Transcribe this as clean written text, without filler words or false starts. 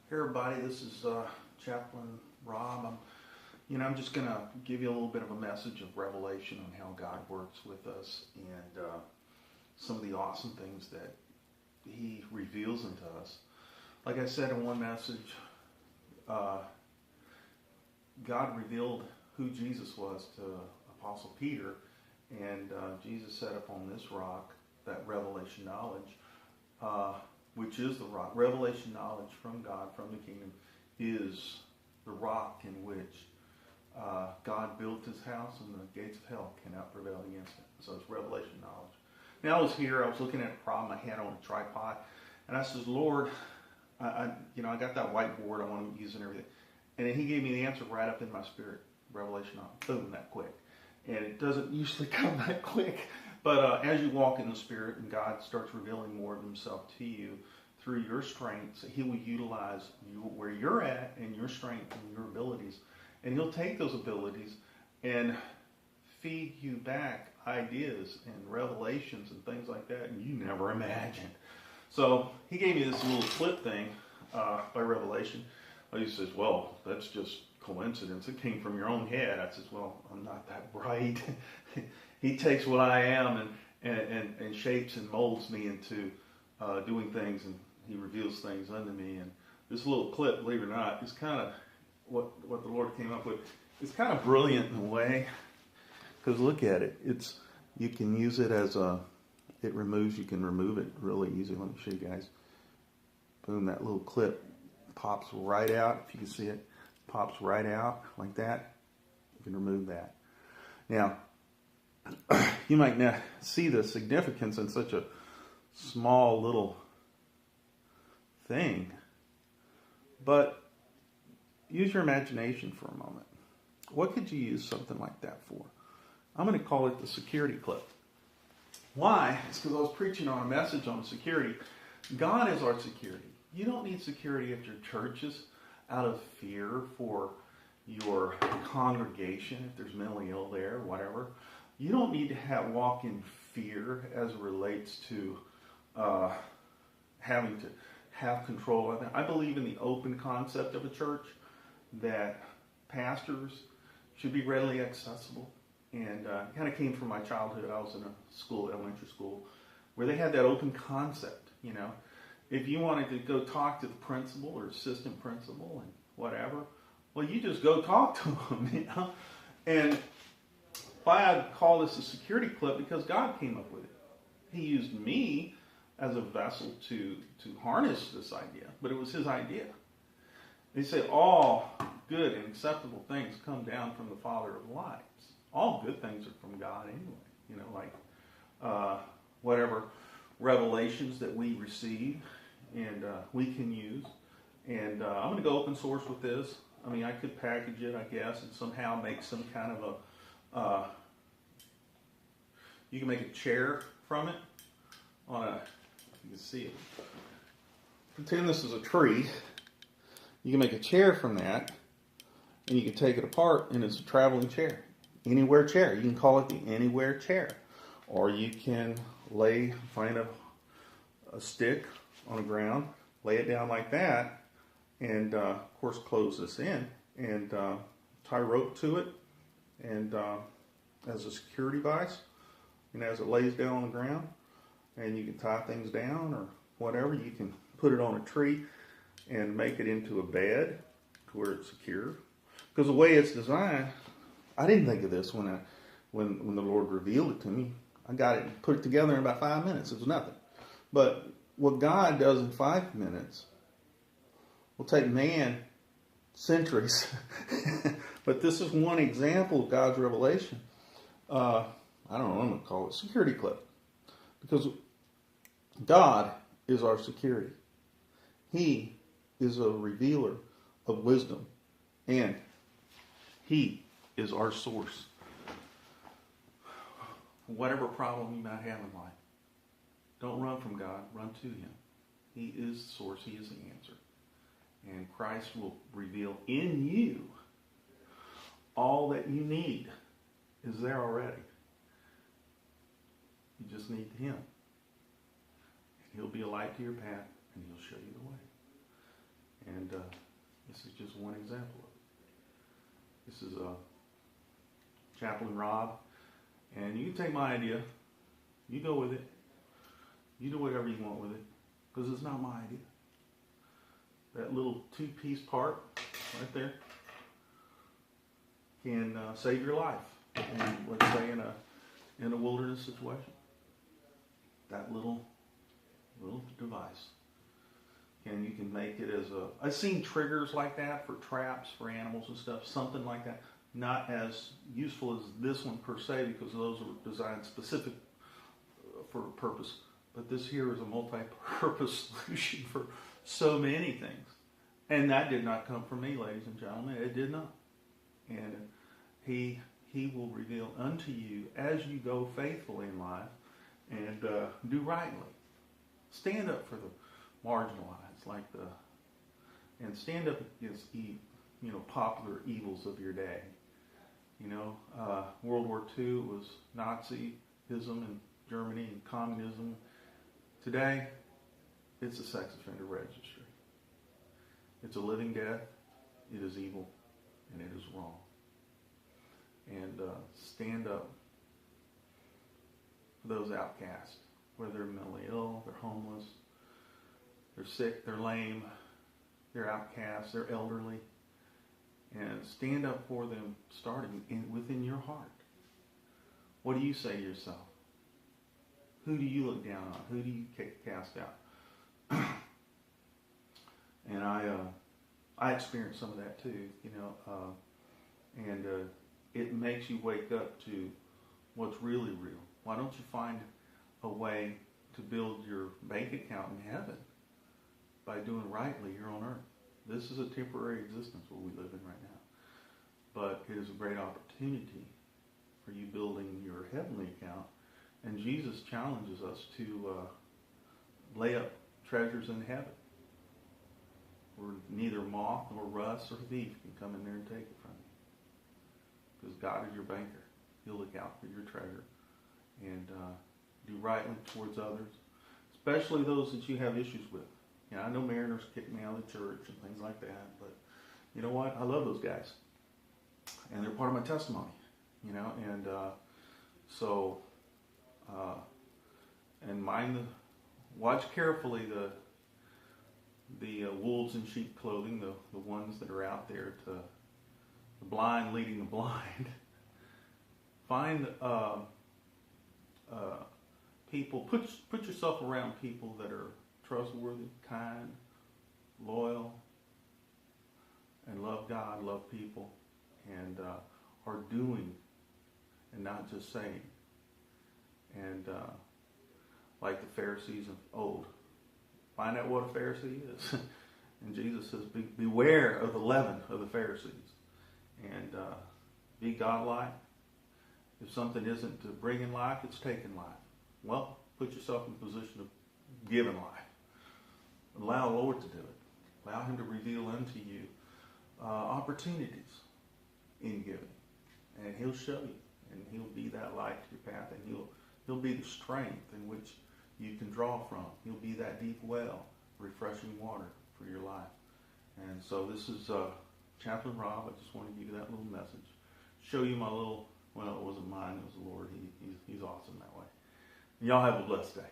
Hey everybody, this is Chaplain Rob. I'm just going to give you a little bit of a message of revelation on how God works with us and some of the awesome things that He reveals into us. Like I said in one message, God revealed who Jesus was to Apostle Peter, and Jesus said upon this rock, that revelation knowledge, which is the rock. Revelation knowledge from God, from the kingdom, is the rock in which God built His house, and the gates of hell cannot prevail against it. So it's revelation knowledge. Now I was looking at a problem I had on a tripod, and I says, Lord, I got that whiteboard I want to use and everything. And then He gave me the answer right up in my spirit. Revelation knowledge. Boom, that quick. And it doesn't usually come that quick. But as you walk in the Spirit and God starts revealing more of Himself to you through your strengths, He will utilize you where you're at and your strength and your abilities. And He'll take those abilities and feed you back ideas and revelations and things like that and you never imagined. So He gave me this little clip thing by revelation. He says, well, that's just coincidence. It came from your own head. I says, well, I'm not that bright. He takes what I am and shapes and molds me into doing things, and He reveals things unto me. And this little clip, believe it or not, is kind of what the Lord came up with. It's kind of brilliant in a way, because look at it. You can use it as you can remove it really easy. Let me show you guys. Boom, that little clip pops right out. If you can see it, pops right out like that. You can remove that. Now, you might not see the significance in such a small little thing, but use your imagination for a moment. What could you use something like that for? I'm going to call it the security clip. Why? It's because I was preaching on a message on security. God is our security. You don't need security at your churches out of fear for your congregation, if there's mentally ill there, or whatever. You don't need to walk in fear as it relates to having to have control of it. I believe in the open concept of a church, that pastors should be readily accessible. And it kind of came from my childhood. I was in a school, elementary school, where they had that open concept, If you wanted to go talk to the principal or assistant principal and whatever, well, you just go talk to them, And why I call this a security clip, because God came up with it. He used me as a vessel to harness this idea, but it was His idea. They say all good and acceptable things come down from the Father of lights. All good things are from God anyway. Whatever revelations that we receive and we can use. And I'm going to go open source with this. I mean, I could package it, I guess, and somehow make some kind of you can make a chair from it you can see it. Pretend this is a tree. You can make a chair from that, and you can take it apart, and it's a traveling chair. Anywhere chair. You can call it the Anywhere chair. Or you can find a stick on the ground, lay it down like that, and of course close this in, and tie rope to it, and as a security device, and as it lays down on the ground, and you can tie things down or whatever. You can put it on a tree and make it into a bed to where it's secure. Because the way it's designed, I didn't think of this when the Lord revealed it to me. I got it and put it together in about 5 minutes. It was nothing. But what God does in 5 minutes will take man centuries. But this is one example of God's revelation. I don't know what I'm going to call it. Security clip. Because God is our security. He is a revealer of wisdom. And He is our source. Whatever problem you might have in life, don't run from God, run to Him. He is the source, He is the answer. And Christ will reveal in you all that you need is there already. You just need Him. And He'll be a light to your path, and He'll show you the way. And this is just one example of it. This is Chaplain Rob. And you can take my idea. You go with it. You do whatever you want with it. Because it's not my idea. That little two-piece part right there can save your life. And let's say in a wilderness situation. That little device. And you can make it as I've seen triggers like that for traps, for animals and stuff, something like that. Not as useful as this one per se, because those are designed specific for a purpose. But this here is a multi-purpose solution for so many things. And that did not come from me, ladies and gentlemen. It did not. And He will reveal unto you as you go faithfully in life and do rightly. Stand up for the marginalized, and stand up against popular evils of your day. World War II was Nazism in Germany and communism. Today, it's a sex offender registry. It's a living death. It is evil, and it is wrong. And stand up for those outcasts, whether they're mentally ill, they're homeless, they're sick, they're lame, they're outcasts, they're elderly. And stand up for them starting within your heart. What do you say to yourself? Who do you look down on? Who do you cast out? And I experienced some of that too, and it makes you wake up to what's really real. Why don't you find a way to build your bank account in heaven by doing rightly here on earth? This is a temporary existence what we live in right now. But it is a great opportunity for you building your heavenly account. And Jesus challenges us to lay up treasures in heaven, where neither moth nor rust or thief can come in there and take it from you. Because God is your banker. He'll look out for your treasure and do rightly towards others, especially those that you have issues with. I know Mariners kicked me out of the church and things like that, but you know what? I love those guys. And they're part of my testimony, and watch carefully the wolves in sheep clothing, the ones that are out there the blind leading the blind. Find people, put yourself around people that are trustworthy, kind, loyal, and love God, love people, and are doing and not just saying. And like the Pharisees of old, find out what a Pharisee is. And Jesus says, beware of the leaven of the Pharisees. And be godlike. If something isn't to bring in life, it's taking life. Well, put yourself in a position of giving life. Allow the Lord to do it. Allow Him to reveal unto you opportunities in giving. And He'll show you. And He'll be that light to your path. And He'll be the strength in which you can draw from. He'll be that deep well, refreshing water for your life. And so this is Chaplain Rob. I just want to give you that little message. Show you my little, well, it wasn't mine, it was the Lord. He's awesome that way. And y'all have a blessed day.